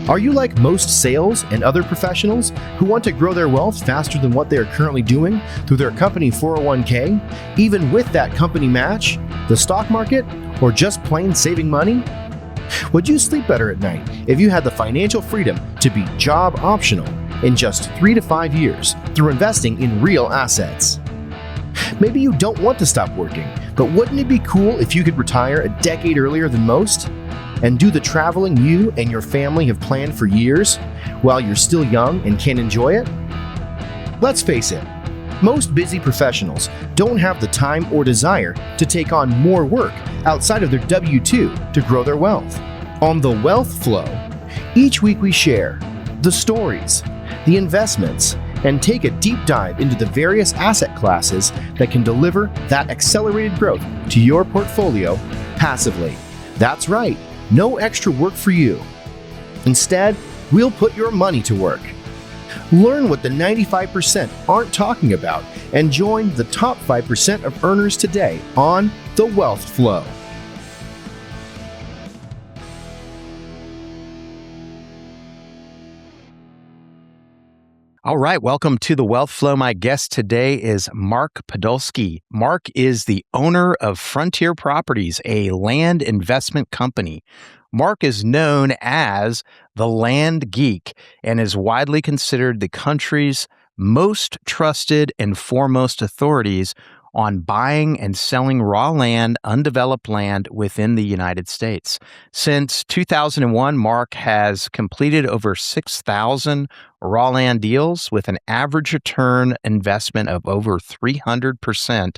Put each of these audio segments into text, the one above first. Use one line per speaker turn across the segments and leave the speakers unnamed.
Are you like most sales and other professionals who want to grow their wealth faster than what they are currently doing through their company 401k, even with that company match, the stock market, or just plain saving money? Would you sleep better at night if you had the financial freedom to be job optional in just 3 to 5 years through investing in real assets? Maybe you don't want to stop working, but wouldn't it be cool if you could retire a decade earlier than most and do the traveling you and your family have planned for years while you're still young and can enjoy it? Let's face it, most busy professionals don't have the time or desire to take on more work outside of their W-2 to grow their wealth. On The Wealth Flow, each week we share the stories, the investments, and take a deep dive into the various asset classes that can deliver that accelerated growth to your portfolio passively. That's right, no extra work for you. Instead, we'll put your money to work. Learn what the 95% aren't talking about and join the top 5% of earners today on The Wealth Flow.
All right, welcome to The Wealth Flow. My guest today is Mark Podolsky. Mark is the owner of Frontier Properties, a land investment company. Mark is known as the Land Geek and is widely considered the country's most trusted and foremost authorities on buying and selling raw land, undeveloped land within the United States. Since 2001, Mark has completed over 6,000 raw land deals with an average return investment of over 300%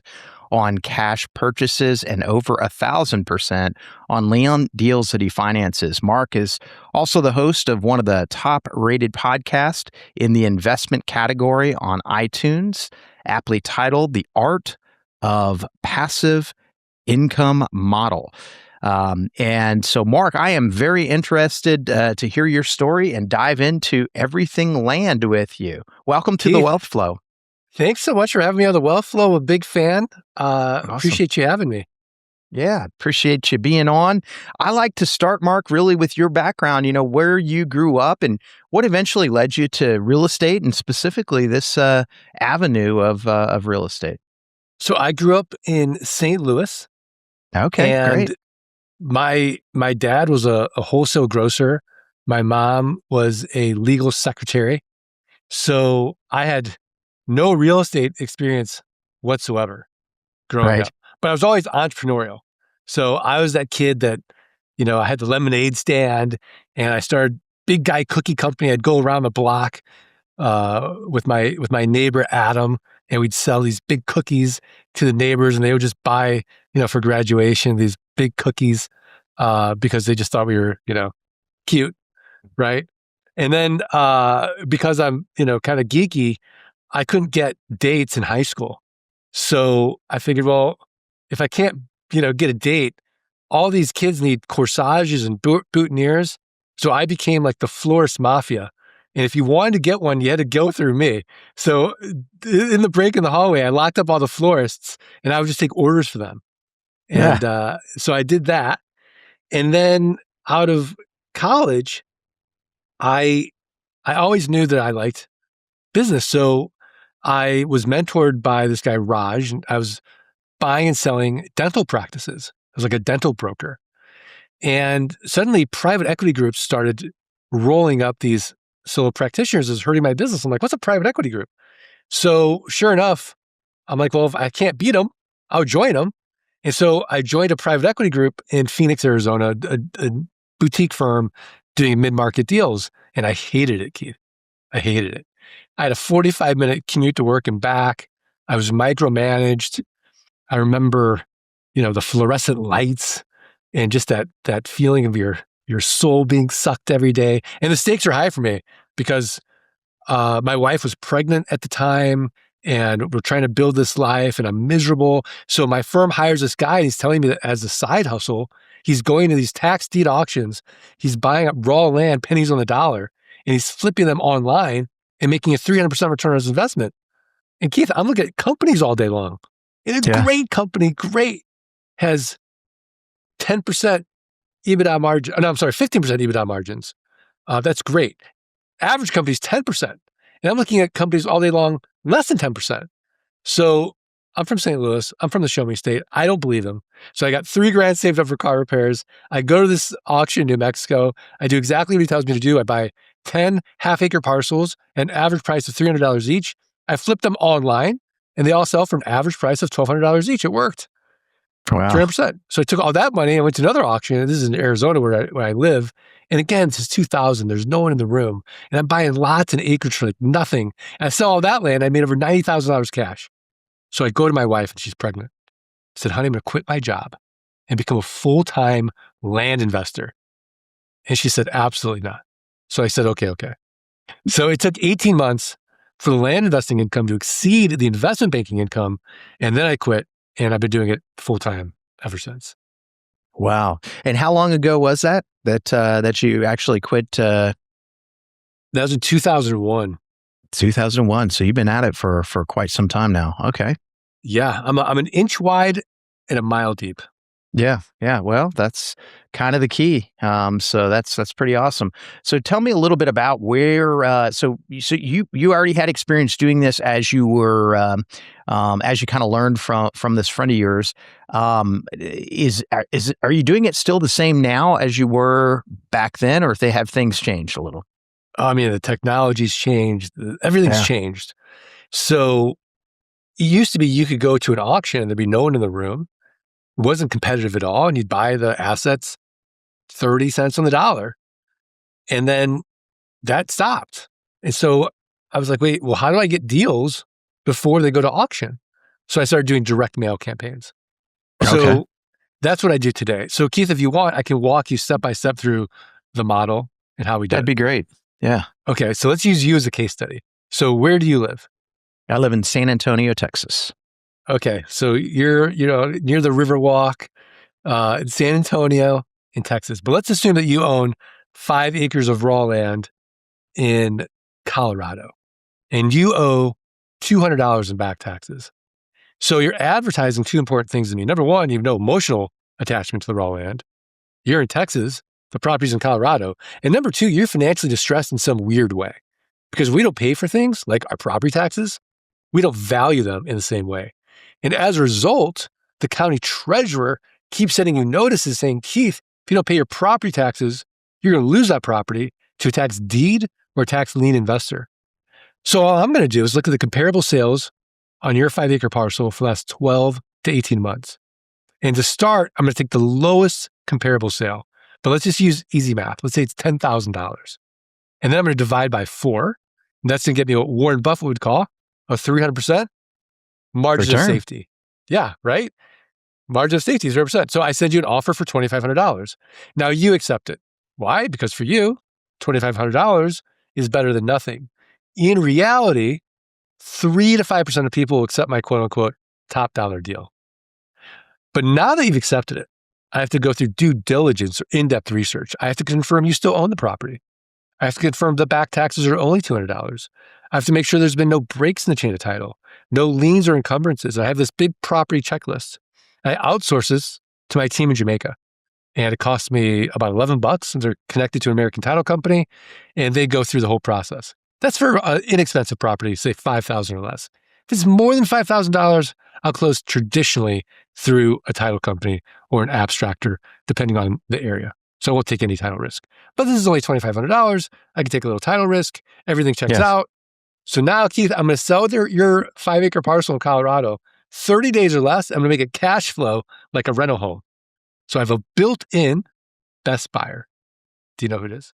on cash purchases and over 1,000% on land deals that he finances. Mark is also the host of one of the top-rated podcasts in the investment category on iTunes, aptly titled The Art of Passive Income Model. And so, Mark, I am very interested to hear your story and dive into everything land with you. Welcome to The Wealth Flow.
Thanks so much for having me on The Wealth Flow. I'm a big fan.
Awesome.
Appreciate you having me.
Yeah, appreciate you being on. I like to start, Mark, really with your background, where you grew up and what eventually led you to real estate and specifically this avenue of real estate.
So I grew up in St. Louis.
Okay,
and
great.
My dad was a wholesale grocer. My mom was a legal secretary. So I had no real estate experience whatsoever growing up. But I was always entrepreneurial. So I was that kid that, I had the lemonade stand and I started Big Guy Cookie Company. I'd go around the block with my neighbor Adam, and we'd sell these big cookies to the neighbors, and they would just buy, for graduation, these big cookies because they just thought we were, cute, right? And then because I'm, kind of geeky, I couldn't get dates in high school. So I figured, well, if I can't, get a date, all these kids need corsages and boutonnieres. So I became like the florist mafia. And if you wanted to get one, you had to go through me. So in the break in the hallway, I locked up all the florists and I would just take orders for them. And so I did that. And then out of college, I always knew that I liked business. So I was mentored by this guy, Raj. And I was buying and selling dental practices. I was like a dental broker. And suddenly private equity groups started rolling up these solo practitioners. Is hurting my business. I'm like, what's a private equity group? So sure enough, I'm like, well, if I can't beat them, I'll join them. And so I joined a private equity group in Phoenix, Arizona, a boutique firm doing mid-market deals. And I hated it, Keith. I hated it. I had a 45-minute commute to work and back. I was micromanaged. I remember, the fluorescent lights and just that feeling of your soul being sucked every day. And the stakes are high for me because my wife was pregnant at the time and we're trying to build this life and I'm miserable. So my firm hires this guy and he's telling me that as a side hustle, he's going to these tax deed auctions. He's buying up raw land, pennies on the dollar, and he's flipping them online and making a 300% return on his investment. And Keith, I'm looking at companies all day long. And a great company, has 10% EBITDA margin. No, I'm sorry, 15% EBITDA margins. That's great. Average company's 10%. And I'm looking at companies all day long, less than 10%. So I'm from St. Louis. I'm from the Show Me State. I don't believe them. So I got $3,000 saved up for car repairs. I go to this auction in New Mexico. I do exactly what he tells me to do. I buy 10 half-acre parcels, an average price of $300 each. I flip them online, and they all sell for an average price of $1,200 each. It worked.
Wow.
300%. So I took all that money and went to another auction. And this is in Arizona where I live. And again, this is 2000. There's no one in the room. And I'm buying lots and acreage for like nothing. And I sell all that land. I made over $90,000 cash. So I go to my wife and she's pregnant. I said, honey, I'm going to quit my job and become a full-time land investor. And she said, absolutely not. So I said, okay. So it took 18 months for the land investing income to exceed the investment banking income. And then I quit. And I've been doing it full time ever since.
Wow. And how long ago was that you actually quit?
That was in 2001.
2001. So you've been at it for quite some time now. Okay.
Yeah. I'm an inch wide and a mile deep.
Yeah. Well, that's kind of the key. So that's pretty awesome. So tell me a little bit about where. So you already had experience doing this as you were as you kind of learned from this friend of yours. Are you doing it still the same now as you were back then, or if they have things changed a little?
I mean, the technology's changed. Everything's changed. So it used to be you could go to an auction and there'd be no one in the room. It wasn't competitive at all. And you'd buy the assets 30 cents on the dollar. And then that stopped. And so I was like, wait, well, how do I get deals before they go to auction? So I started doing direct mail campaigns. So that's what I do today. So Keith, if you want, I can walk you step by step through the model and how we do it.
That'd be great. Yeah.
Okay. So let's use you as a case study. So where do you live?
I live in San Antonio, Texas.
Okay. So you're, near the Riverwalk, in San Antonio in Texas. But let's assume that you own 5 acres of raw land in Colorado and you owe $200 in back taxes. So you're advertising 2 important things to me. Number one, you have no emotional attachment to the raw land. You're in Texas, the property's in Colorado. And number 2, you're financially distressed in some weird way because we don't pay for things like our property taxes. We don't value them in the same way. And as a result, the county treasurer keeps sending you notices saying, Keith, if you don't pay your property taxes, you're going to lose that property to a tax deed or a tax lien investor. So all I'm going to do is look at the comparable sales on your 5-acre parcel for the last 12 to 18 months. And to start, I'm going to take the lowest comparable sale. But let's just use easy math. Let's say it's $10,000. And then I'm going to divide by 4. And that's going to get me what Warren Buffett would call a 300% margin of safety. Yeah, right? Margin of safety is 0%. So I send you an offer for $2,500. Now you accept it. Why? Because for you, $2,500 is better than nothing. In reality, 3 to 5% of people will accept my quote unquote top dollar deal. But now that you've accepted it, I have to go through due diligence or in-depth research. I have to confirm you still own the property. I have to confirm the back taxes are only $200. I have to make sure there's been no breaks in the chain of title, no liens or encumbrances. I have this big property checklist. I outsource this to my team in Jamaica. And it costs me about $11, and they're connected to an American title company, and they go through the whole process. That's for an inexpensive property, say $5,000 or less. If it's more than $5,000, I'll close traditionally through a title company or an abstractor, depending on the area. So I won't take any title risk. But this is only $2,500. I can take a little title risk. Everything checks out. So now, Keith, I'm going to sell your 5-acre parcel in Colorado, 30 days or less. I'm going to make it cash flow like a rental home. So I have a built-in best buyer. Do you know who it is?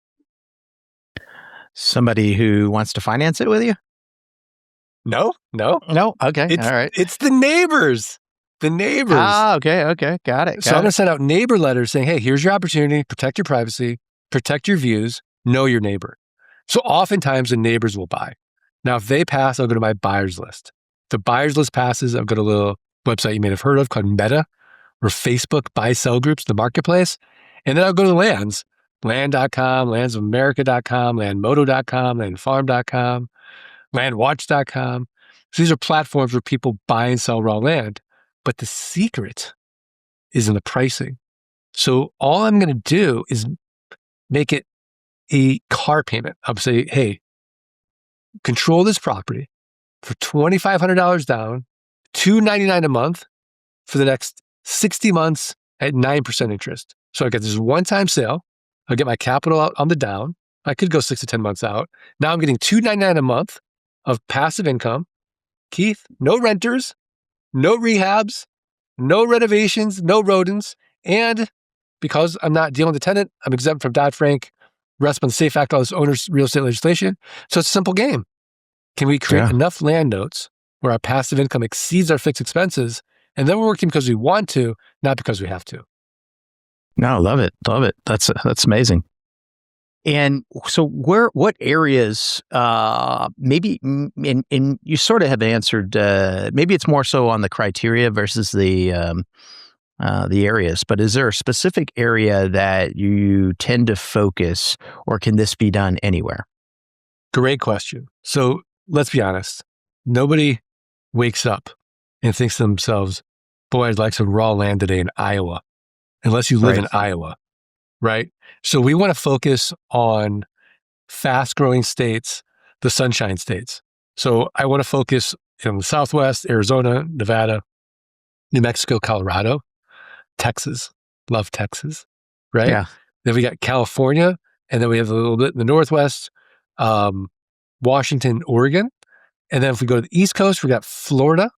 Somebody who wants to finance it with you?
No.
Okay. All right.
It's the neighbors. The neighbors.
Ah, okay. Got it.
So I'm going to send out neighbor letters saying, hey, here's your opportunity. Protect your privacy. Protect your views. Know your neighbor. So oftentimes the neighbors will buy. Now, if they pass, I'll go to my buyers list. If the buyers list passes, I'll go to a little website you may have heard of called Meta or Facebook buy-sell groups, the marketplace. And then I'll go to the lands. Land.com, landsofamerica.com, landmodo.com, landfarm.com, landwatch.com. So these are platforms where people buy and sell raw land. But the secret is in the pricing. So all I'm going to do is make it a car payment. I would say, hey, control this property for $2,500 down, $299 a month for the next 60 months at 9% interest. So I get this one-time sale. I get my capital out on the down. I could go 6 to 10 months out. Now I'm getting $299 a month of passive income. Keith, no renters, no rehabs, no renovations, no rodents. And because I'm not dealing with the tenant, I'm exempt from Dodd-Frank, rest on the SAFE Act, all this owner's real estate legislation. So it's a simple game. Can we create enough land notes where our passive income exceeds our fixed expenses? And then we're working because we want to, not because we have to.
No, love it. Love it. That's amazing. And so what areas, maybe, and you sort of have answered, maybe it's more so on the criteria versus the areas, but is there a specific area that you tend to focus, or can this be done anywhere?
Great question. So let's be honest. Nobody wakes up and thinks to themselves, boy, I'd like some raw land today in Iowa, unless you live in Iowa, right? So we want to focus on fast-growing states, the sunshine states. So I want to focus in the Southwest, Arizona, Nevada, New Mexico, Colorado, Texas. Love Texas, right?
Yeah.
Then we got California, and then we have a little bit in the Northwest, Washington, Oregon. And then if we go to the East Coast, we got Florida,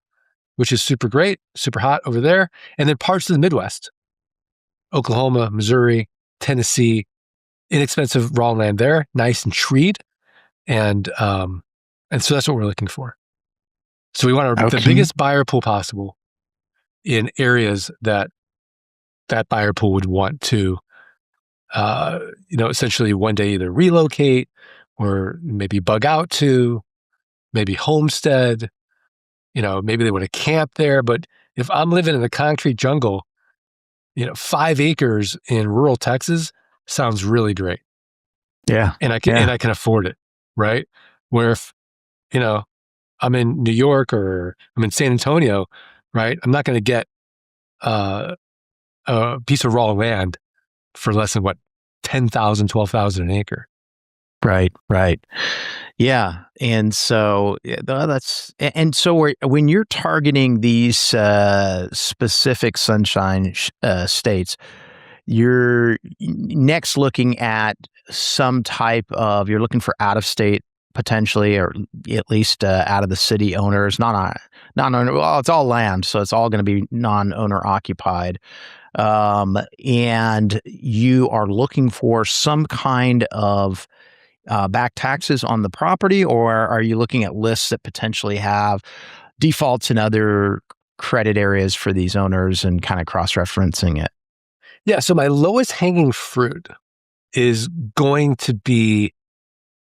which is super great, super hot over there. And then parts of the Midwest, Oklahoma, Missouri, Tennessee, inexpensive raw land there, nice and treed. And so that's what we're looking for. So we want the biggest buyer pool possible in areas that buyer pool would want to, essentially one day either relocate or maybe bug out to, maybe homestead, maybe they want to camp there. But if I'm living in the concrete jungle, 5 acres in rural Texas sounds really great.
Yeah.
And I can afford it, right? Where if, I'm in New York or I'm in San Antonio, right? I'm not going to get a piece of raw land for less than $10,000, $12,000 an acre.
Right. Yeah. And so when you're targeting these specific sunshine states, you're next looking at some type of, you're looking for out of state potentially, or at least out of the city owners, non-owner. Well, it's all land, so it's all going to be non-owner occupied. And you are looking for some kind of back taxes on the property, or are you looking at lists that potentially have defaults in other credit areas for these owners and kind of cross-referencing it?
Yeah. So my lowest hanging fruit is going to be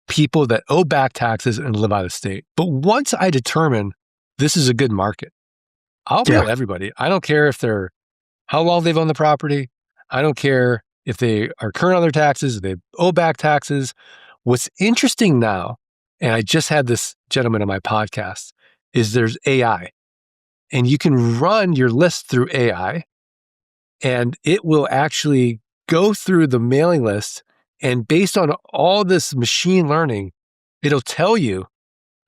people that owe back taxes and live out of state. But once I determine this is a good market, I'll pay everybody. I don't care how long they've owned the property. I don't care if they are current on their taxes, if they owe back taxes. What's interesting now, and I just had this gentleman on my podcast, is there's AI. And you can run your list through AI, and it will actually go through the mailing list. And based on all this machine learning, it'll tell you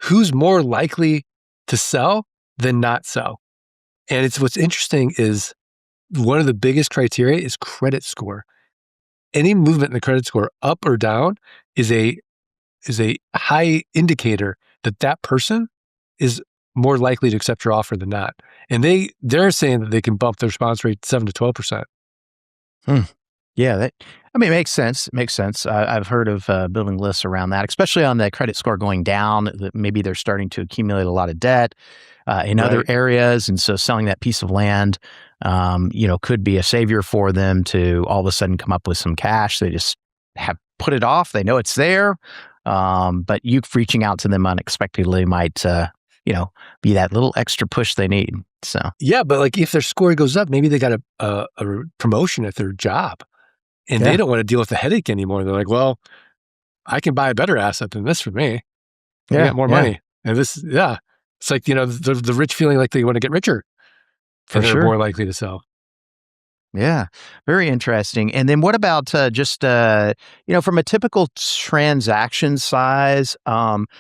who's more likely to sell than not sell. And what's interesting is one of the biggest criteria is credit score. Any movement in the credit score up or down is a high indicator that person is more likely to accept your offer than not. And they're saying that they can bump their response rate 7 to 12%.
Yeah, it makes sense. It makes sense. I've heard of building lists around that, especially on the credit score going down. That maybe they're starting to accumulate a lot of debt in other areas, and so selling that piece of land, could be a savior for them to all of a sudden come up with some cash. They just have put it off. They know it's there, but you reaching out to them unexpectedly might, be that little extra push they need. So
yeah, but if their score goes up, maybe they got a promotion at their job. And they don't want to deal with the headache anymore. They're like, well, I can buy a better asset than this for me. I got more money. And it's like, the rich feeling like they want to get richer.
For
and they're
sure.
more likely to sell.
Yeah, very interesting. And then what about just from a typical transaction size? Obviously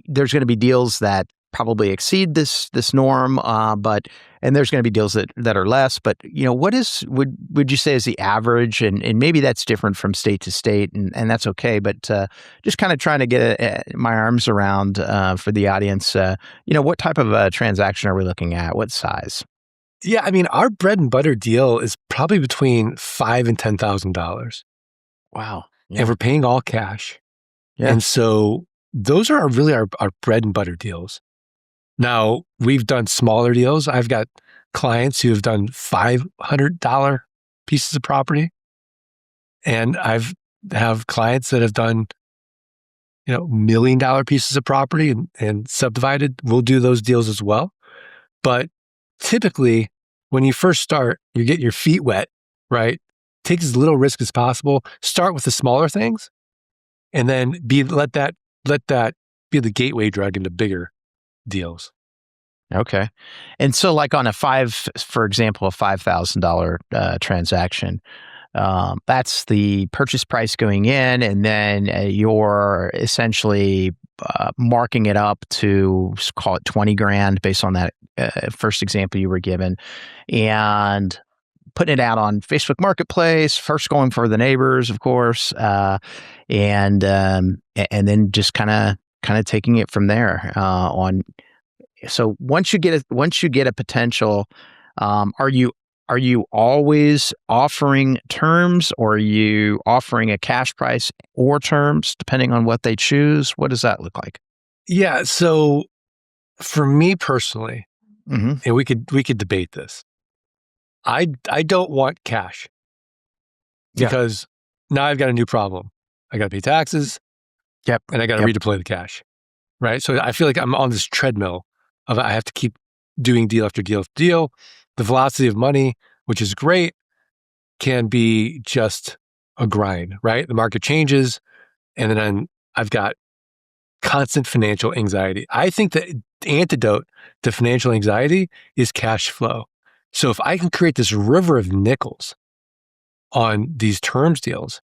there's going to be deals that probably exceed this norm, and there's going to be deals that are less. But would you say is the average? And maybe that's different from state to state, and that's okay. But just kind of trying to get my arms around for the audience. What type of a transaction are we looking at? What size?
Yeah, I mean, our bread and butter deal is probably between $5,000 and $10,000.
Wow. Yeah.
And we're paying all cash.
Yeah.
And so those are really our bread and butter deals. Now, we've done smaller deals. I've got clients who have done $500 pieces of property. And have clients that have done, $1 million pieces of property and subdivided. We'll do those deals as well. But typically, when you first start, you get your feet wet, right? Take as little risk as possible. Start with the smaller things, and then let that be the gateway drug into bigger deals.
Okay. And so like on for example, a $5,000 transaction, that's the purchase price going in, and then you're essentially marking it up to call it $20,000 based on that first example you were given, and putting it out on Facebook Marketplace, first going for the neighbors, of course, and then just kind of taking it from there. So once you get a potential, are you always offering terms, or are you offering a cash price or terms depending on what they choose? What does that look like?
Yeah. So for me personally,
Mm-hmm.
and we could debate this. I don't want cash because now I've got a new problem. I got to pay taxes.
Yep.
And I got to redeploy the cash. Right. So I feel like I'm on this treadmill of I have to keep doing deal after deal after deal. The velocity of money, which is great, can be just a grind, right? The market changes, and then I've got constant financial anxiety. I think the antidote to financial anxiety is cash flow. So if I can create this river of nickels on these terms deals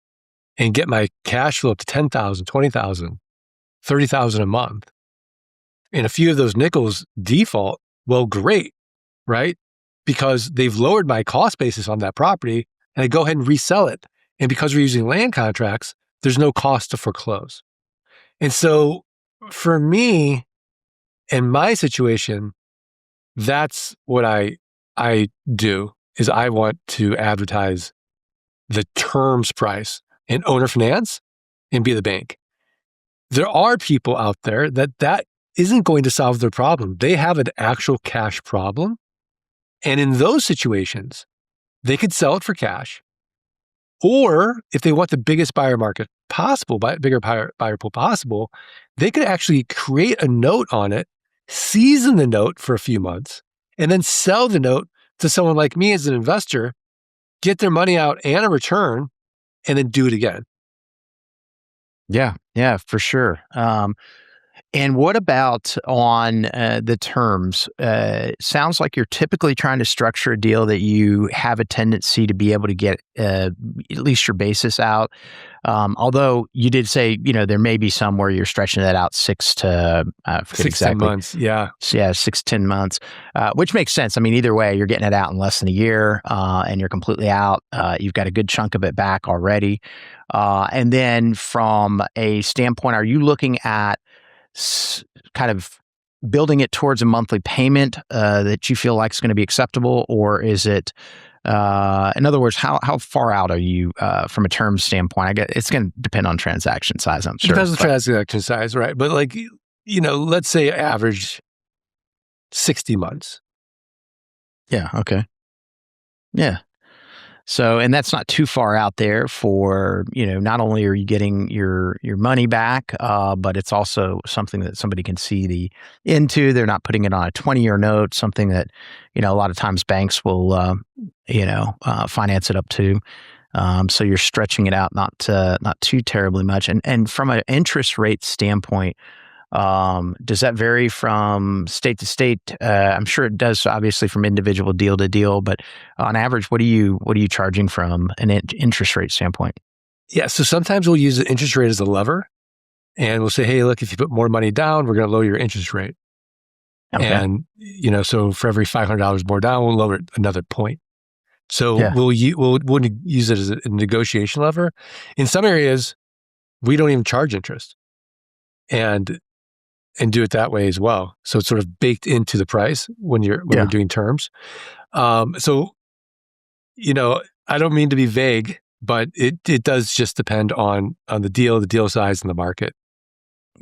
and get my cash flow up to $10,000, $20,000, $30,000 a month, and a few of those nickels default, well, great, right? Because they've lowered my cost basis on that property, and I go ahead and resell it. And because we're using land contracts, there's no cost to foreclose. And so for me, in my situation, that's what I do, is I want to advertise the terms price in owner finance and be the bank. There are people out there that isn't going to solve their problem. They have an actual cash problem. And in those situations, they could sell it for cash. Or if they want the biggest buyer market possible, bigger buyer pool possible, they could actually create a note on it, season the note for a few months, and then sell the note to someone like me as an investor, get their money out and a return, and then do it again.
Yeah, for sure. And what about on the terms? Sounds like you're typically trying to structure a deal that you have a tendency to be able to get at least your basis out. Although you did say, there may be some where you're stretching that out 6 to
10 months. Yeah.
So, 6 to 10 months, which makes sense. I mean, either way, you're getting it out in less than a year, and you're completely out. You've got a good chunk of it back already. And then from a standpoint, are you looking at kind of building it towards a monthly payment that you feel like is going to be acceptable, or is it, in other words, how far out are you from a term standpoint? I guess it's going to depend on transaction size, I'm sure.
It depends on transaction size, right? But let's say average 60 months.
Yeah. Okay. Yeah. So, and that's not too far out there for, not only are you getting your money back, but it's also something that somebody can see into. They're not putting it on a 20-year note, something that, a lot of times banks will, finance it up to. So you're stretching it out not too terribly much. And from an interest rate standpoint, Does that vary from state to state? I'm sure it does, obviously, from individual deal to deal. But on average, what are you charging from an interest rate standpoint?
Yeah. So sometimes we'll use the interest rate as a lever, and we'll say, hey, look, if you put more money down, we're going to lower your interest rate.
Okay.
And, so for every $500 more down, we'll lower it another point. So we'll use it as a negotiation lever. In some areas, we don't even charge interest and do it that way as well. So it's sort of baked into the price when we're doing terms. So, I don't mean to be vague, but it does just depend on the deal size and the market.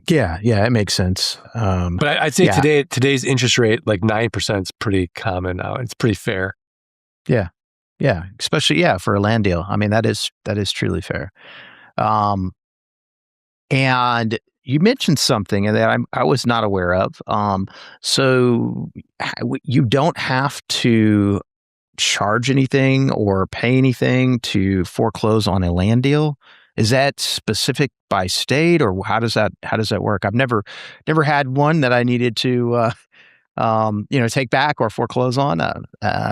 Yeah, it makes sense.
But I'd say today's interest rate, like 9%, is pretty common now. It's pretty fair.
Yeah, especially for a land deal. I mean, that is truly fair. And you mentioned something that I was not aware of. So you don't have to charge anything or pay anything to foreclose on a land deal. Is that specific by state, or how does that work? I've never had one that I needed to take back or foreclose on,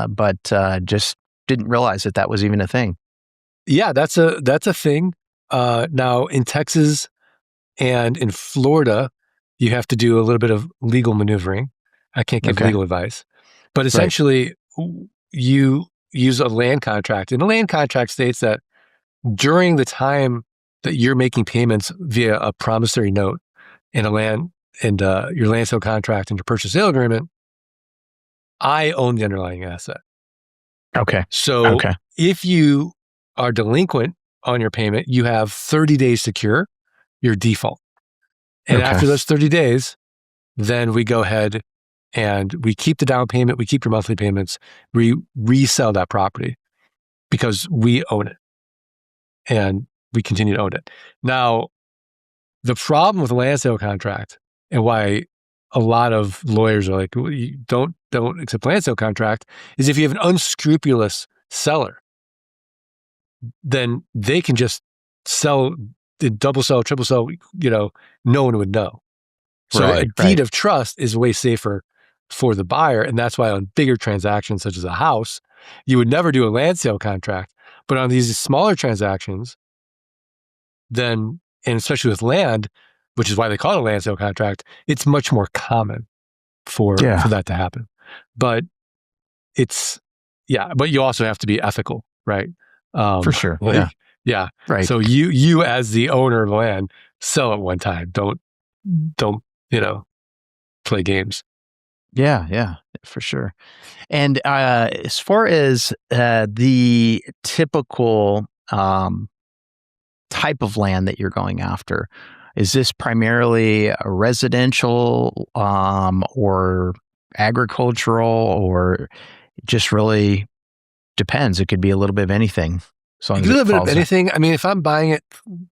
but just didn't realize that was even a thing.
Yeah, that's a thing. Now in Texas and in Florida, you have to do a little bit of legal maneuvering. I can't give legal advice, but essentially you use a land contract, and the land contract states that during the time that you're making payments via a promissory note and your land sale contract and your purchase sale agreement, I own the underlying asset.
Okay.
So if you are delinquent on your payment, you have 30 days to cure your default. And after those 30 days, then we go ahead and we keep the down payment, we keep your monthly payments, we resell that property because we own it and we continue to own it. Now, the problem with a land sale contract and why a lot of lawyers are like, well, you don't accept land sale contract, is if you have an unscrupulous seller, then they can just sell, double sell, triple sell, no one would know. So a deed of trust is way safer for the buyer. And that's why on bigger transactions, such as a house, you would never do a land sale contract. But on these smaller transactions, then, and especially with land, which is why they call it a land sale contract, it's much more common for that to happen. But but you also have to be ethical, right?
For sure.
Yeah.
Right.
So you as the owner of the land, sell it one time. Don't play games.
Yeah, for sure. And as far as the typical type of land that you're going after, is this primarily a residential or agricultural, or just really depends? It could be a little bit of anything.
So a little bit of anything. I mean, if I'm buying it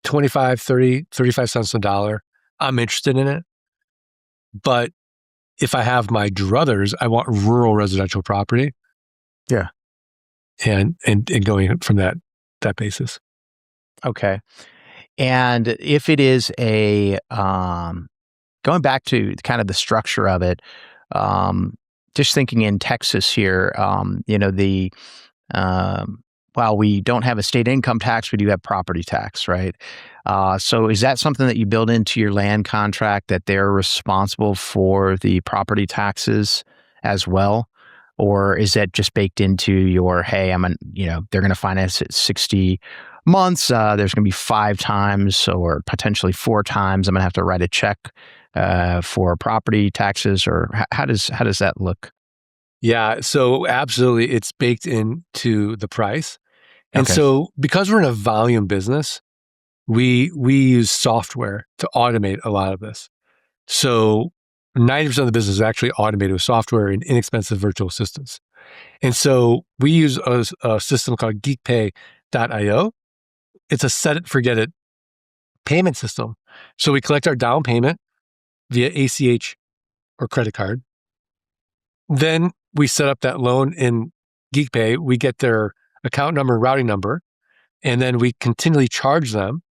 25, 30, 35 cents on the dollar, I'm interested in it. But if I have my druthers, I want rural residential property.
Yeah.
And going from that basis.
Okay. And if it is going back to kind of the structure of it, just thinking in Texas here, while we don't have a state income tax, we do have property tax, right? So is that something that you build into your land contract, that they're responsible for the property taxes as well? Or is that just baked into your, hey, they're going to finance it 60 months. There's going to be 5 times or potentially 4 times I'm going to have to write a check for property taxes, or how does that look?
Yeah, so absolutely, it's baked into the price. And so because we're in a volume business, we use software to automate a lot of this. So 90% of the business is actually automated with software and inexpensive virtual assistants. And so we use a system called geekpay.io. It's a set it, forget it payment system. So we collect our down payment via ACH or credit card. Then we set up that loan in GeekPay. We get their account number, routing number, and then we continually charge them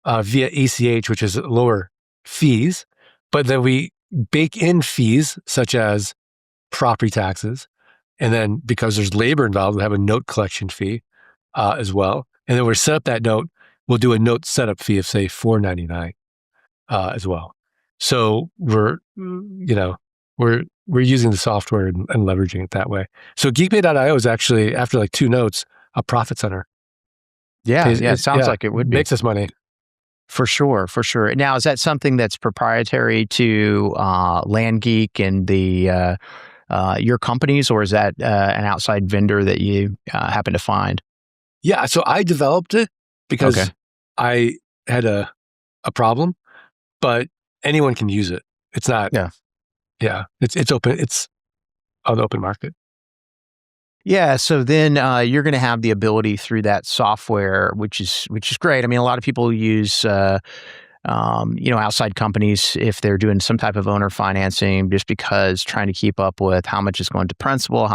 via ACH, which is lower fees. But then we bake in fees such as property taxes. And then because there's labor involved, we have a note collection fee as well. And then we set up that note. We'll do a note setup fee of say $4.99 as well. So we're using the software and leveraging it that way. So GeekPay.io is actually, after like 2 notes, a profit center.
It sounds like it would be.
Makes us money.
For sure. Now, is that something that's proprietary to Land Geek and the your companies, or is that an outside vendor that you happen to find?
Yeah, so I developed it because I had a problem, but anyone can use it. It's not. Yeah. It's open. It's on the open market.
Yeah, so then you're going to have the ability through that software, which is great. I mean, a lot of people use outside companies if they're doing some type of owner financing, just because trying to keep up with how much is going to principal,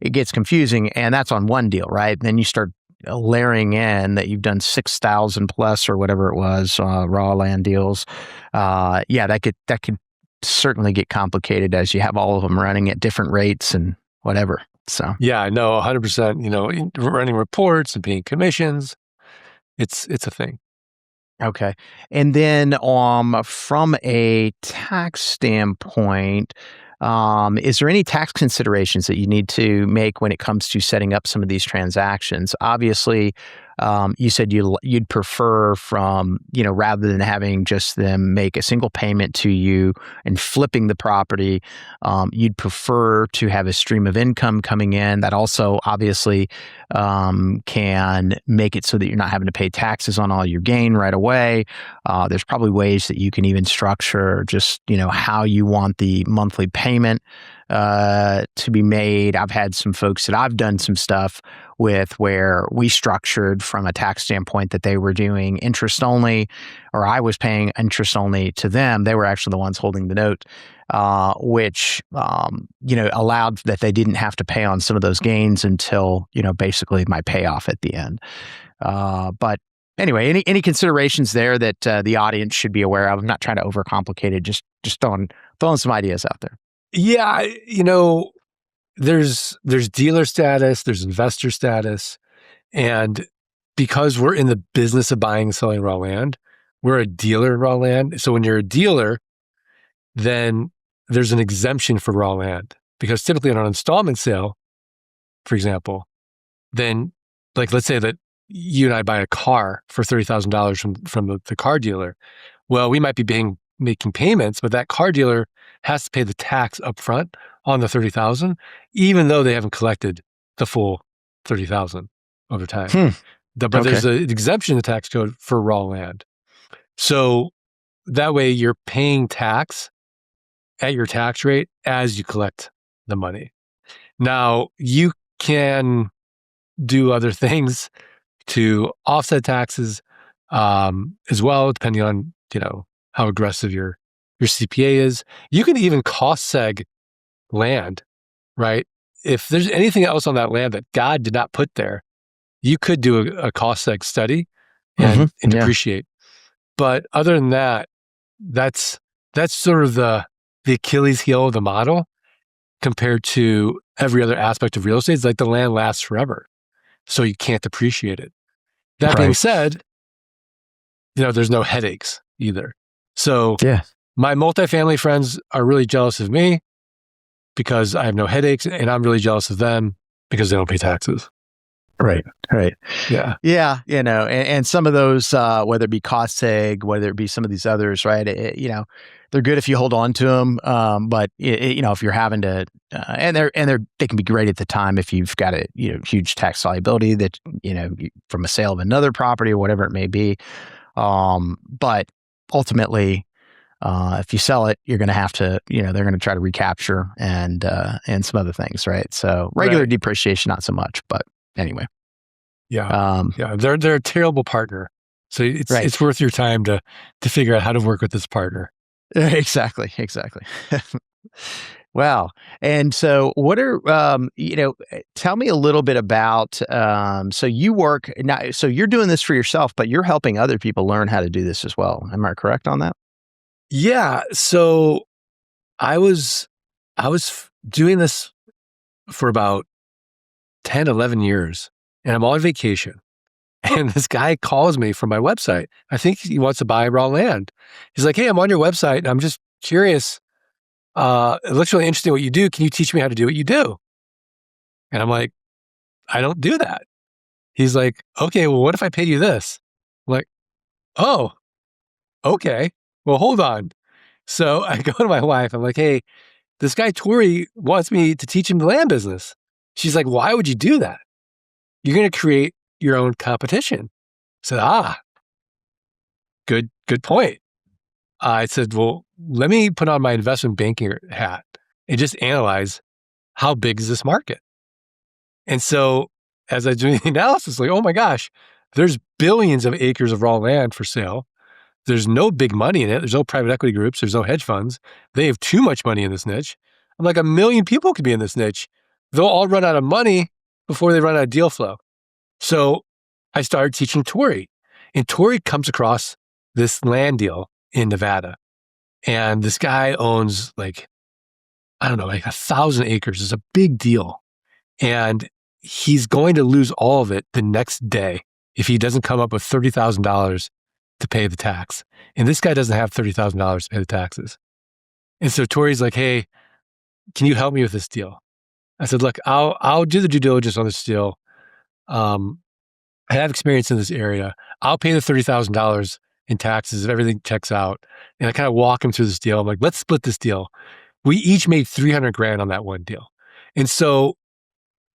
it gets confusing, and that's on one deal, right? Then you start layering in that you've done 6,000 plus or whatever it was raw land deals. That could certainly get complicated as you have all of them running at different rates and whatever. So
yeah, I know 100%. Running reports and paying commissions, it's a thing.
Okay, and then from a tax standpoint, is there any tax considerations that you need to make when it comes to setting up some of these transactions? Obviously, you said you'd prefer from, rather than having just them make a single payment to you and flipping the property, you'd prefer to have a stream of income coming in that also obviously can make it so that you're not having to pay taxes on all your gain right away. There's probably ways that you can even structure just, how you want the monthly payment to be made. I've had some folks that I've done some stuff with where we structured from a tax standpoint that they were doing interest only, or I was paying interest only to them. They were actually the ones holding the note, which, allowed that they didn't have to pay on some of those gains until, basically my payoff at the end. But anyway, any considerations there that the audience should be aware of? I'm not trying to overcomplicate it, just throwing some ideas out there.
Yeah, there's dealer status, there's investor status, and because we're in the business of buying and selling raw land, we're a dealer in raw land. So when you're a dealer, then there's an exemption for raw land, because typically on an installment sale, for example, then like let's say that you and I buy a car for $30,000 from the car dealer. Well, we might be making payments, but that car dealer has to pay the tax up front on the $30,000, even though they haven't collected the full $30,000 over time. But there's an exemption in the tax code for raw land. So that way you're paying tax at your tax rate as you collect the money. Now, you can do other things to offset taxes as well, depending on, how aggressive your CPA is. You can even cost seg land, right? If there's anything else on that land that God did not put there, you could do a cost seg study and depreciate. But other than that, that's sort of the Achilles heel of the model compared to every other aspect of real estate. It's like the land lasts forever, so you can't depreciate it. That being said, there's no headaches either. So my multifamily friends are really jealous of me because I have no headaches, and I'm really jealous of them because they don't pay taxes.
Right.
Yeah.
Yeah. And some of those, whether it be cost seg, whether it be some of these others, right? They're good if you hold on to them. But if you're having to, and they can be great at the time if you've got a huge tax liability that from a sale of another property or whatever it may be. But ultimately, if you sell it, you're going to have to, they're going to try to recapture and some other things, right? So regular depreciation, not so much, but anyway.
Yeah. They're a terrible partner. So it's worth your time to figure out how to work with this partner.
Exactly. Wow. And so what are, tell me a little bit about, so you work now, so you're doing this for yourself, but you're helping other people learn how to do this as well. Am I correct on that?
Yeah. So I was doing this for about 10, 11 years, and I'm on vacation. And this guy calls me from my website. I think he wants to buy raw land. He's like, "Hey, I'm on your website, and I'm just curious. It looks really interesting what you do. Can you teach me how to do what you do?" And I'm like, "I don't do that." He's like, "Okay, well, what if I paid you this?" I'm like, "Oh, okay. Well, hold on." So I go to my wife. I'm like, "Hey, this guy Tori wants me to teach him the land business." She's like, "Why would you do that? You're going to create your own competition." I said, good point. I said, "Well, let me put on my investment banking hat and just analyze how big is this market." And so as I was doing the analysis, like, oh my gosh, there's billions of acres of raw land for sale. There's no big money in it. There's no private equity groups. There's no hedge funds. They have too much money in this niche. I'm like, 1 million people could be in this niche. They'll all run out of money before they run out of deal flow. So I started teaching Tori, and Tori comes across this land deal in Nevada. And this guy owns like, I don't know, like 1,000 acres. It's a big deal. And he's going to lose all of it the next day if he doesn't come up with $30,000 to pay the tax. And this guy doesn't have $30,000 to pay the taxes. And so Tori's like, "Hey, can you help me with this deal?" I said, "Look, I'll do the due diligence on this deal. I have experience in this area. I'll pay the $30,000 in taxes if everything checks out." And I kind of walk him through this deal. I'm like, "Let's split this deal." We each made 300 grand on that one deal. And so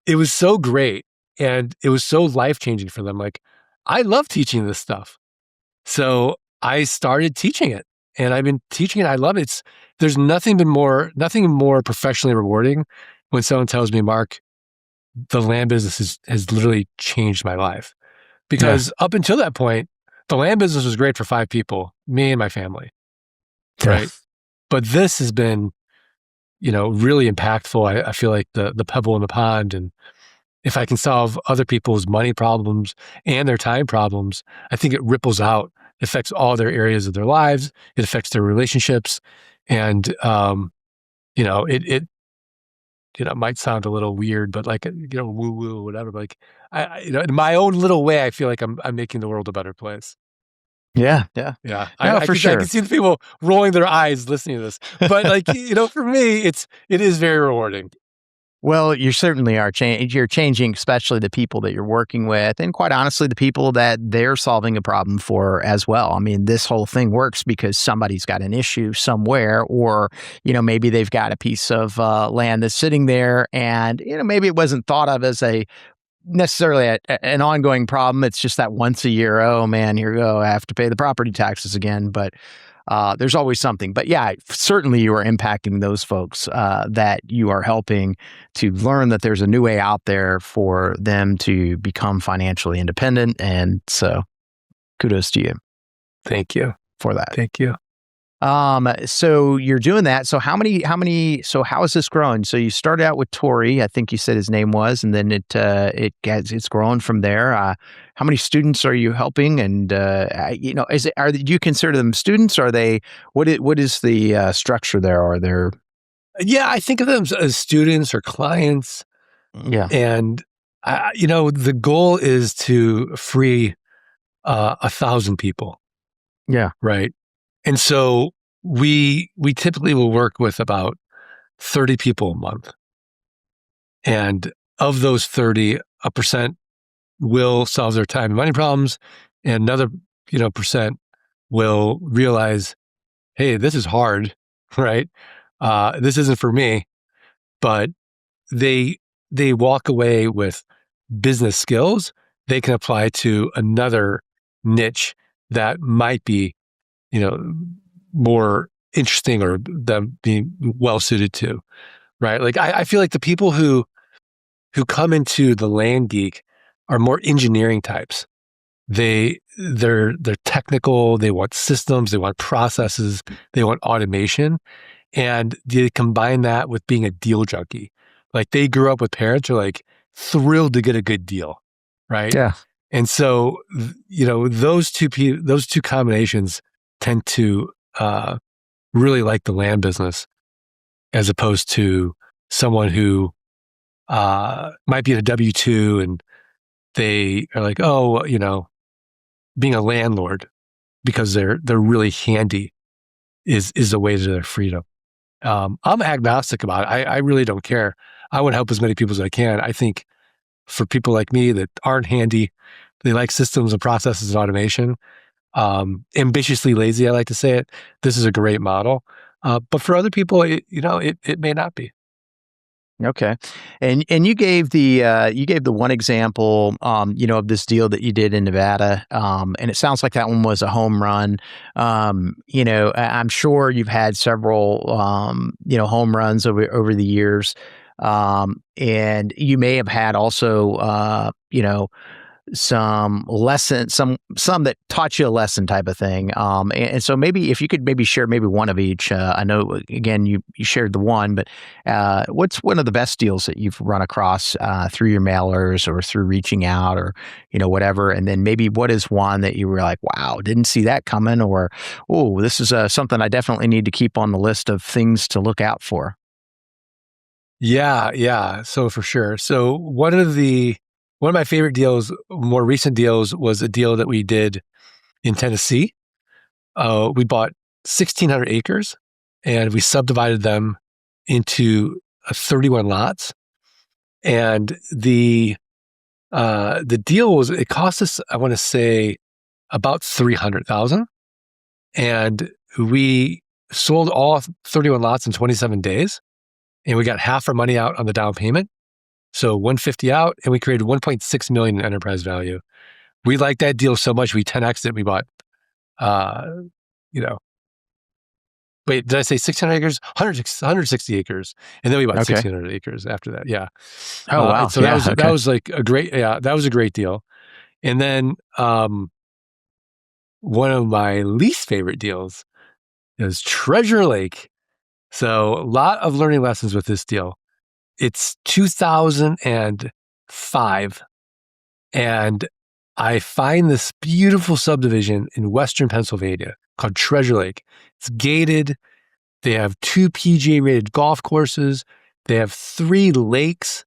it was so great. And it was so life-changing for them. Like, I love teaching this stuff. So I started teaching it, and I've been teaching it. I love it. There's nothing more professionally rewarding when someone tells me, "Mark, the land business has literally changed my life." Because up until that point, the land business was great for 5 people, me and my family, right? But this has been, really impactful. I feel like the pebble in the pond, and if I can solve other people's money problems and their time problems, I think it ripples out. It affects all their areas of their lives. It affects their relationships. And, it might sound a little weird, but like, woo woo, whatever. But like, in my own little way, I feel like I'm making the world a better place.
Yeah. Yeah.
Yeah.
No, for sure.
I can see the people rolling their eyes listening to this, but like, for me, it is very rewarding.
Well, you certainly are you're changing, especially the people that you're working with, and quite honestly, the people that they're solving a problem for as well. I mean, this whole thing works because somebody's got an issue somewhere, or maybe they've got a piece of land that's sitting there, and maybe it wasn't thought of as necessarily an ongoing problem. It's just that once a year, oh man, here we go, I have to pay the property taxes again. But there's always something. But yeah, certainly you are impacting those folks that you are helping to learn that there's a new way out there for them to become financially independent. And so kudos to you.
Thank you
for that.
Thank you.
So you're doing that. So so how is this growing? So you started out with Tori, I think you said his name was, and then it's grown from there. How many students are you helping? And, do you consider them students? Are they, what is the structure there? Are there?
Yeah, I think of them as students or clients.
Yeah.
And, the goal is to free 1,000 people.
Yeah.
Right. And so we typically will work with about 30 people a month. And of those 30, 1% will solve their time and money problems. And another, percent will realize, hey, this is hard, right? This isn't for me. But they walk away with business skills they can apply to another niche that might be more interesting or them being well suited to, right? Like I feel like the people who come into the Land Geek are more engineering types. They're technical, they want systems, they want processes, they want automation, and they combine that with being a deal junkie. Like they grew up with parents who are like thrilled to get a good deal, right?
Yeah.
And so, those two combinations tend to really like the land business, as opposed to someone who might be at a W-2 and they are like, oh, being a landlord because they're really handy is a way to their freedom. I'm agnostic about it. I really don't care. I want to help as many people as I can. I think for people like me that aren't handy, they like systems and processes and automation, ambitiously lazy, I like to say it, this is a great model. But for other people, it may not be.
Okay. And you gave the one example, of this deal that you did in Nevada. And it sounds like that one was a home run. I'm sure you've had several, home runs over the years. And you may have had also, some lesson, some that taught you a lesson type of thing. And so maybe if you could maybe share maybe one of each. I know again you shared the one, but what's one of the best deals that you've run across through your mailers or through reaching out or whatever? And then maybe what is one that you were like, wow, didn't see that coming, or oh, this is something I definitely need to keep on the list of things to look out for.
Yeah. So for sure. So one of my favorite deals, more recent deals, was a deal that we did in Tennessee. We bought 1,600 acres and we subdivided them into 31 lots. And the deal it cost us, I want to say, about $300,000. And we sold all 31 lots in 27 days. And we got half our money out on the down payment. So $150 out, and we created $1.6 million in enterprise value. We liked that deal so much, we 10x'd it. We bought, wait, did I say 600 acres? 160 acres. And then we bought 1,600 acres after that. Yeah.
Oh, wow.
So that was like that was a great deal. And then one of my least favorite deals is Treasure Lake. So a lot of learning lessons with this deal. It's 2005, and I find this beautiful subdivision in Western Pennsylvania called Treasure Lake. It's gated. They have 2 PGA-rated golf courses. They have 3 lakes.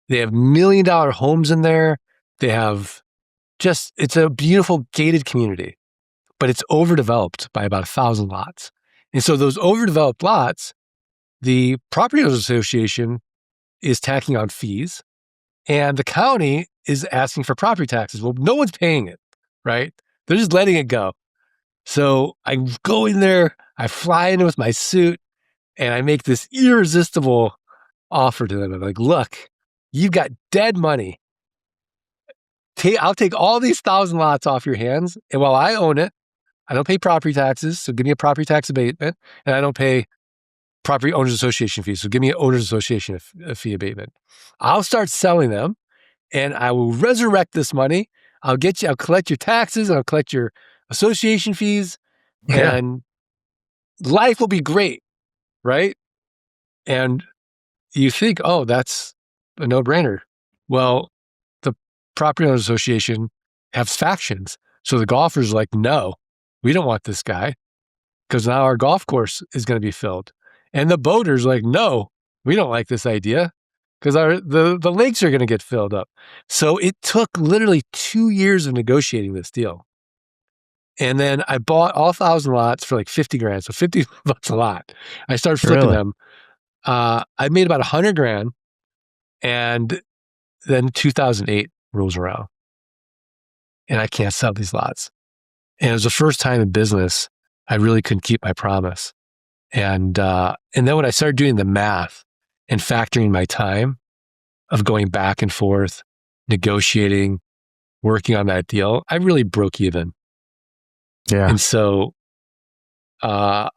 They have $1 million homes in there. They have it's a beautiful gated community, but it's overdeveloped by about 1,000 lots. And so those overdeveloped lots, the Property Owners Association is tacking on fees, and the county is asking for property taxes. Well, no one's paying it, right? They're just letting it go. So I go in there, I fly in with my suit, and I make this irresistible offer to them. I'm like, look, you've got dead money. I'll take all these 1,000 lots off your hands, and while I own it, I don't pay property taxes, so give me a property tax abatement, and I don't pay Property Owners Association fees. So give me an Owners Association fee abatement. I'll start selling them and I will resurrect this money. I'll collect your taxes and I'll collect your association fees and life will be great, right? And you think, oh, that's a no-brainer. Well, the Property Owners Association has factions. So the golfers are like, no, we don't want this guy because now our golf course is going to be filled. And the boaters like, no, we don't like this idea because the lakes are going to get filled up. So it took literally 2 years of negotiating this deal. And then I bought all 1,000 lots for like 50 grand. So 50 bucks a lot. I started flipping them. I made about 100 grand. And then 2008 rolls around and I can't sell these lots. And it was the first time in business I really couldn't keep my promise. And then when I started doing the math and factoring my time of going back and forth, negotiating, working on that deal, I really broke even. Yeah. And so I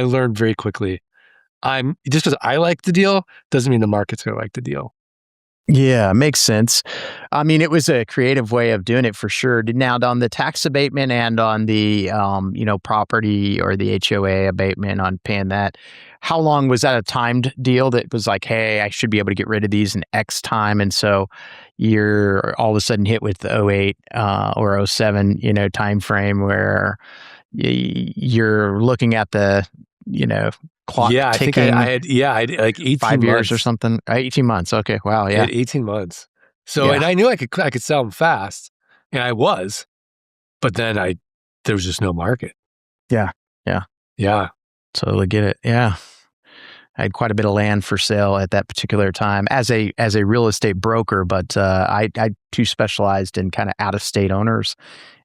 learned very quickly. Just because I like the deal doesn't mean the market's going to like the deal.
Yeah, makes sense. I mean, it was a creative way of doing it for sure. Now, on the tax abatement and on the, property or the HOA abatement on paying that, how long was that a timed deal that was like, hey, I should be able to get rid of these in X time? And so you're all of a sudden hit with the 08 or 07, time frame where you're looking at the, clock
I
ticking.
think I had like 18
5 years
months.
or something. 18 months. Okay. Wow.
I
Yeah.
had 18 months. So, and I knew I could sell them fast, and I was, but then there was just no market.
Yeah. Yeah.
Yeah.
Totally get it. Yeah. I had quite a bit of land for sale at that particular time as a real estate broker, but I too specialized in kind of out of state owners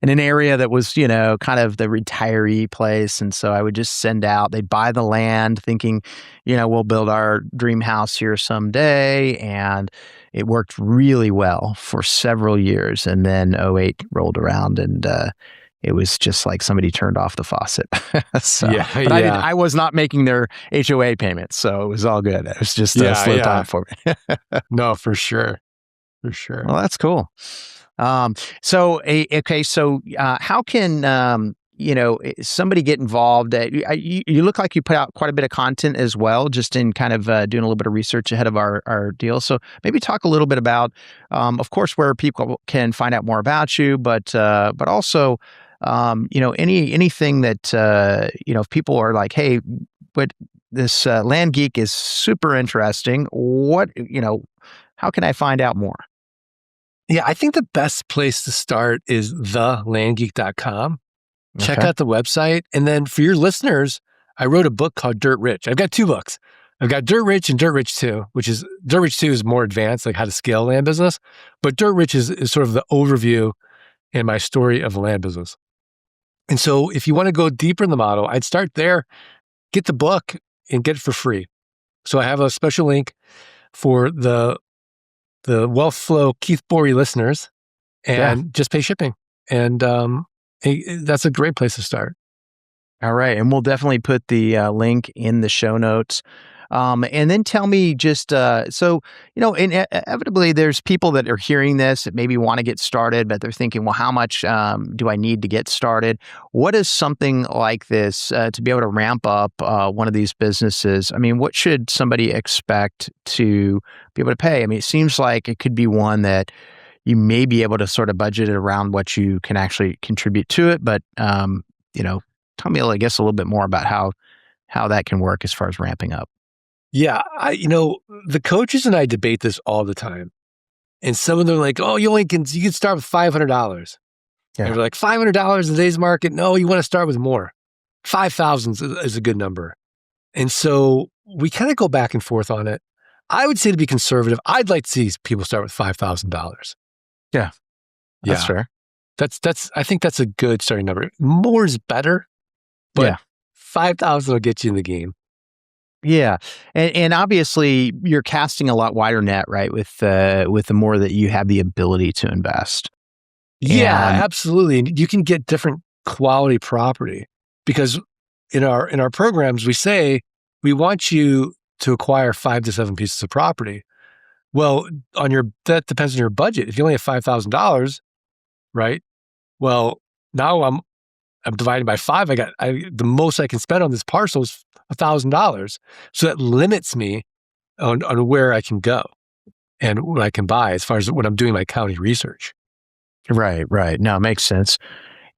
in an area that was, kind of the retiree place. And so I would just send out, they'd buy the land thinking, we'll build our dream house here someday. And it worked really well for several years. And then '08 rolled around and it was just like somebody turned off the faucet. I was not making their HOA payments, so it was all good. It was just a slow time for me.
No, for sure. For sure.
Well, that's cool. So how can, somebody get involved? You look like you put out quite a bit of content as well, just in kind of doing a little bit of research ahead of our deal. So maybe talk a little bit about, of course, where people can find out more about you, but also, anything that, if people are like, hey, but this Land Geek is super interesting. How can I find out more?
Yeah, I think the best place to start is thelandgeek.com. Check out the website. And then for your listeners, I wrote a book called Dirt Rich. I've got 2 books. I've got Dirt Rich and Dirt Rich 2, Dirt Rich 2 is more advanced, like how to scale a land business. But Dirt Rich is sort of the overview and my story of the land business. And so if you want to go deeper in the model, I'd start there, get the book and get it for free. So I have a special link for the Wealth Flow Keith Borey listeners and just pay shipping. And that's a great place to start.
All right. And we'll definitely put the link in the show notes. And then tell me just, inevitably there's people that are hearing this that maybe want to get started, but they're thinking, well, how much do I need to get started? What is something like this to be able to ramp up one of these businesses? I mean, what should somebody expect to be able to pay? I mean, it seems like it could be one that you may be able to sort of budget it around what you can actually contribute to it. But, tell me, I guess, a little bit more about how that can work as far as ramping up.
Yeah, the coaches and I debate this all the time. And some of them are like, oh, you can start with $500. Yeah. And we're like, $500 in today's market? No, you want to start with more. 5,000 is a good number. And so we kind of go back and forth on it. I would say, to be conservative, I'd like to see people start with $5,000.
Yeah. That's fair.
I think that's a good starting number. More is better, but 5,000 will get you in the game.
Yeah. And obviously you're casting a lot wider net, right? With the more that you have the ability to invest.
Yeah, absolutely. And you can get different quality property because in our programs, we say we want you to acquire 5 to 7 pieces of property. Well, that depends on your budget. If you only have $5,000, right? Well, now I'm dividing by 5. The most I can spend on this parcel is $1,000. So that limits me on where I can go and what I can buy as far as when I'm doing my county research.
Right. No, it makes sense.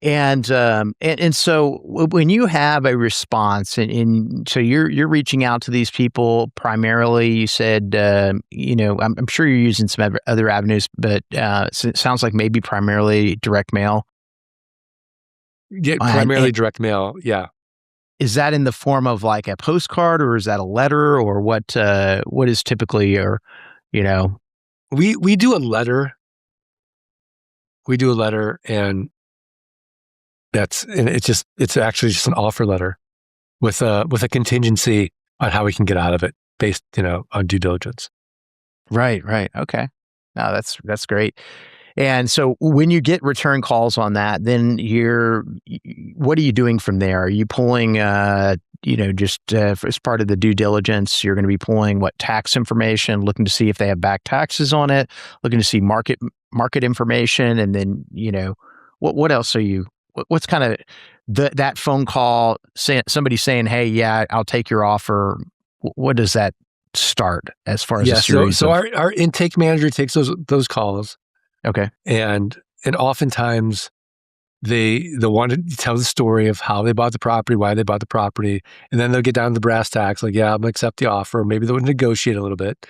And so when you have a response, and so you're reaching out to these people primarily, you said, I'm sure you're using some other avenues, but it sounds like maybe primarily direct mail.
Yeah, primarily direct mail. Yeah.
Is that in the form of like a postcard, or is that a letter, or what is typically your,
We do a letter. And it's actually just an offer letter with a contingency on how we can get out of it based, on due diligence.
Right. Okay. No, that's great. And so when you get return calls on that, then what are you doing from there? Are you pulling, just as part of the due diligence, you're going to be pulling tax information, looking to see if they have back taxes on it, looking to see market information, and then, what else are you? What's kind of that phone call? Somebody saying, "Hey, yeah, I'll take your offer." What does that start as far as a series?
So our intake manager takes those calls.
Okay,
and oftentimes they'll want to tell the story of how they bought the property, why they bought the property, and then they'll get down to the brass tacks, like, yeah, I'm gonna accept the offer. Maybe they'll negotiate a little bit.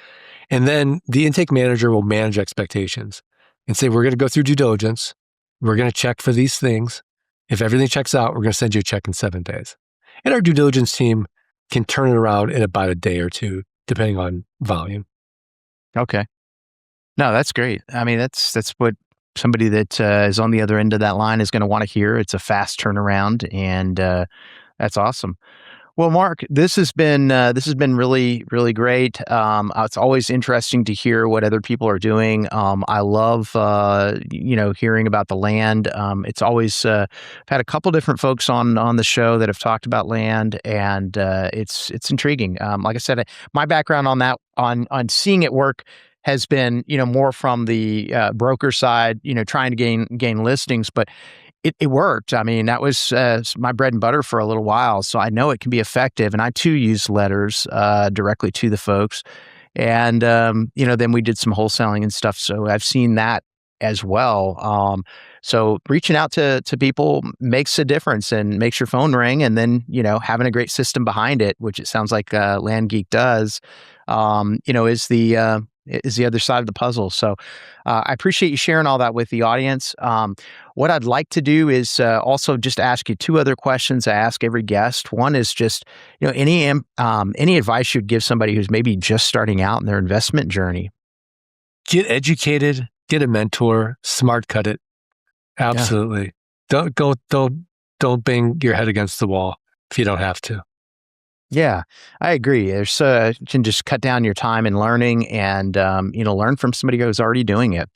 And then the intake manager will manage expectations and say, we're gonna go through due diligence. We're gonna check for these things. If everything checks out, we're gonna send you a check in 7 days. And our due diligence team can turn it around in about a day or two, depending on volume.
Okay. No, that's great. I mean, that's what somebody that is on the other end of that line is going to want to hear. It's a fast turnaround, and that's awesome. Well, Mark, this has been really, really great. It's always interesting to hear what other people are doing. I love hearing about the land. It's always I've had a couple different folks on the show that have talked about land, and it's intriguing. Like I said, my background on that on seeing it work has been more from the broker side, trying to gain listings, but it worked. I mean, that was my bread and butter for a little while. So I know it can be effective. And I too use letters directly to the folks. And, then we did some wholesaling and stuff. So I've seen that as well. So reaching out to people makes a difference and makes your phone ring. And then, having a great system behind it, which it sounds like Land Geek does, is the other side of the puzzle. So I appreciate you sharing all that with the audience. What I'd like to do is also just ask you 2 other questions I ask every guest. One is just, any advice you'd give somebody who's maybe just starting out in their investment journey?
Get educated, get a mentor, smart cut it. Absolutely. Yeah. Don't bang your head against the wall if you don't have to.
Yeah, I agree. There's you can just cut down your time in learning and, learn from somebody who's already doing it,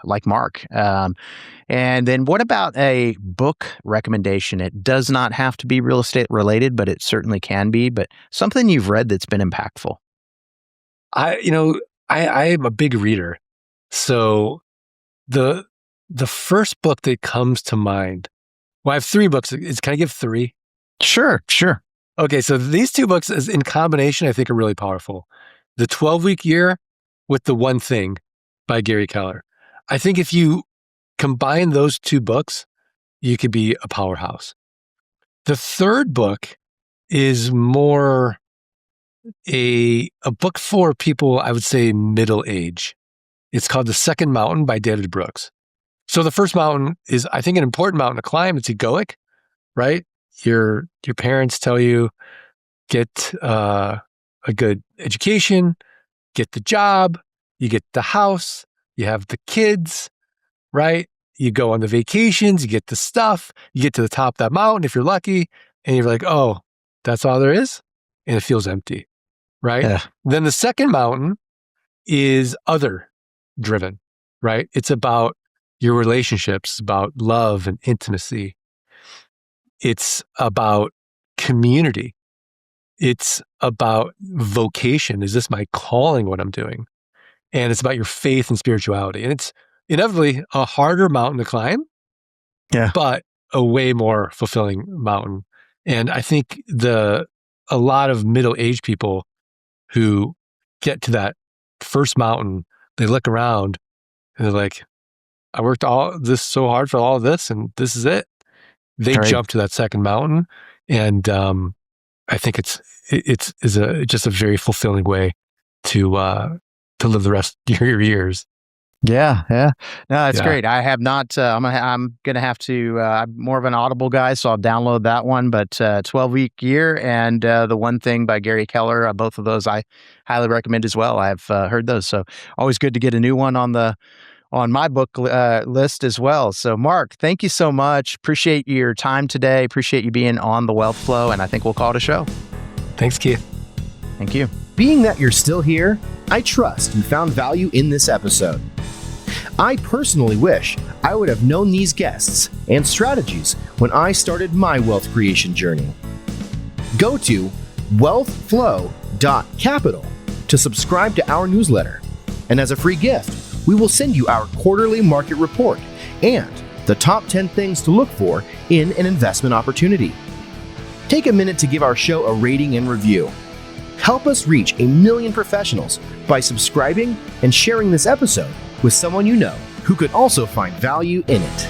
like Mark. And then what about a book recommendation? It does not have to be real estate related, but it certainly can be, but something you've read that's been impactful.
I am a big reader. So the first book that comes to mind, well, I have 3 books. Can I give 3?
Sure.
Okay, so these 2 books in combination, I think, are really powerful. The 12-Week Year with The One Thing by Gary Keller. I think if you combine those 2 books, you could be a powerhouse. The third book is more a book for people, I would say, middle age. It's called The Second Mountain by David Brooks. So the first mountain is, I think, an important mountain to climb. It's egoic, right? Your parents tell you, get a good education, get the job, you get the house, you have the kids, right? You go on the vacations, you get the stuff, you get to the top of that mountain if you're lucky, and you're like, oh, that's all there is? And it feels empty, right? Yeah. Then the second mountain is other driven, right? It's about your relationships, about love and intimacy. It's about community. It's about vocation. Is this my calling, what I'm doing? And it's about your faith and spirituality. And it's inevitably a harder mountain to climb, but a way more fulfilling mountain. And I think a lot of middle-aged people who get to that first mountain, they look around and they're like, I worked all this so hard for all of this, and this is it. They jump to that second mountain, and I think it's just a very fulfilling way to live the rest of your years.
Yeah. No, that's great. I have not. I'm gonna have to. I'm more of an Audible guy, so I'll download that one. But 12-Week Year and The One Thing by Gary Keller, both of those I highly recommend as well. I've heard those, so always good to get a new one on my book list as well. So Mark, thank you so much. Appreciate your time today. Appreciate you being on The Wealth Flow, and I think we'll call it a show.
Thanks, Keith.
Thank you.
Being that you're still here, I trust you found value in this episode. I personally wish I would have known these guests and strategies when I started my wealth creation journey. Go to wealthflow.capital to subscribe to our newsletter. And as a free gift, we will send you our quarterly market report and the top 10 things to look for in an investment opportunity. Take a minute to give our show a rating and review. Help us reach 1 million professionals by subscribing and sharing this episode with someone you know who could also find value in it.